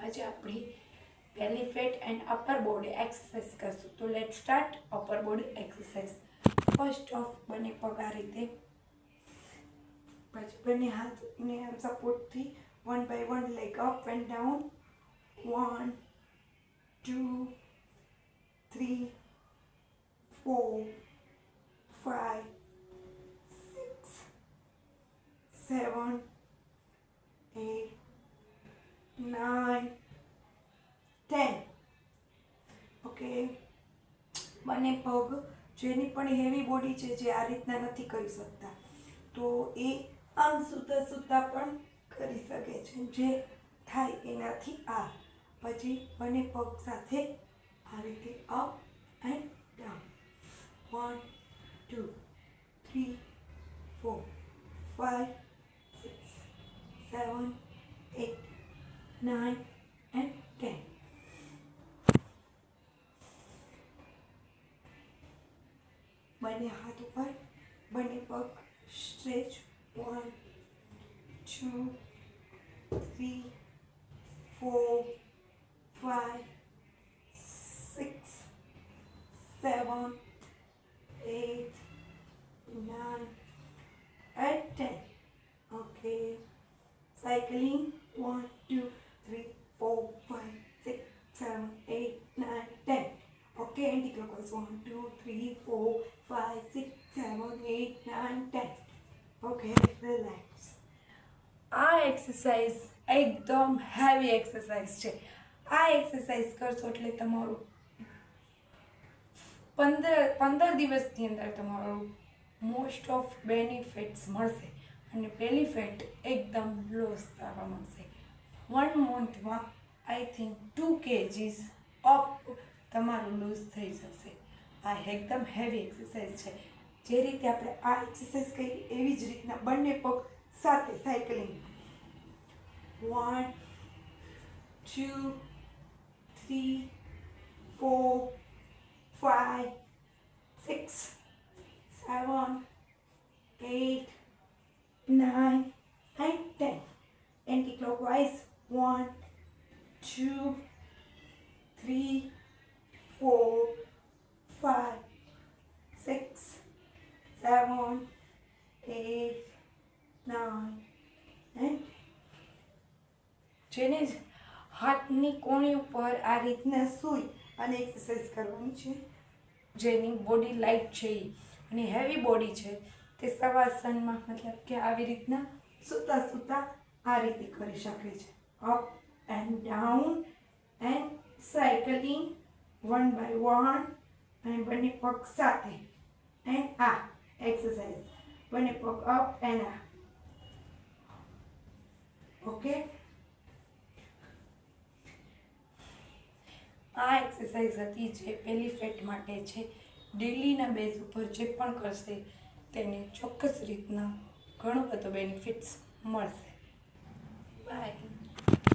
આજે આપણી belly fat and upper body exercise કરશું. તો let start upper body exercise. First of બંને પગ આ રીતે, પછી બંને હાથને સપોર્ટથી 1 by 1 leg up and down. 1 2 3 4 5 6 7 8 9 10. Okay, બંને પગ જેની પણ હેવી બોડી છે, જે આ રીતના નથી કરી શકતા, તો એ આમ સૂતા સૂતા પણ કરી શકે છે. જે થાય એનાથી આ. પછી બંને પગ સાથે આ રીતે અપ એન્ડ ડાઉન. 1 2 3 4 5 6 7 8 9 and 10. બંને હાથ ઉપર, બંને પગ stretch. 1 2 3 4 5 6 7 8 9 and 10. Okay. Cycling. 1 2 3 4 5 6 7 8 9 10. Okay, anti-clockwise. 1 2 3 4 5 6 7 8 9 10. Okay, relax. આ એક્સરસાઇઝ એકદમ હેવી એક્સરસાઇઝ છે. આ એક્સરસાઇઝ કરશો એટલે તમારું 15 દિવસની અંદર તમારું મોસ્ટ ઓફ બેનિફિટ્સ મળશે અને બેલી ફેટ એકદમ લોસ થવા મળશે. 1 મંથમાં આઈ થિંક 2 kgs અપ તમારું લૂઝ થઈ જશે. આ એકદમ હેવી એક્સરસાઇઝ છે. જે રીતે આપણે આ એક્સરસાઇઝ કરી એવી જ રીતના બંને પગ સાથે સાયકલિંગ. 1 2 3 4 5 6 7 8 9 and 10. Anti-clockwise. 1 2 3 4 5 6 7 8 9 and જેને હાથની કોણી ઉપર આ રીતના સૂઈ અને એક્સરસાઇઝ કરવાની છે. જેની બોડી લાઇટ છે અને હેવી બોડી છે, તે શવાસનમાં મતલબ કે આવી રીતના સૂતા સૂતા આ રીતે કરી શકે છે. Up and down and cycling 1 by 1 અને બંને પગ સાથે એન્ડ આ એક્સરસાઇઝ બંને પગ અપ એન્ડ આ. ઓકે, આ એક્સરસાઇઝ હતી જે બેલી ફેટ માટે છે. ડેલીના બેઝ ઉપર જે પણ કરશે તેને ચોક્કસ રીતના ઘણો બધો બેનિફિટ્સ મળશે. બાય.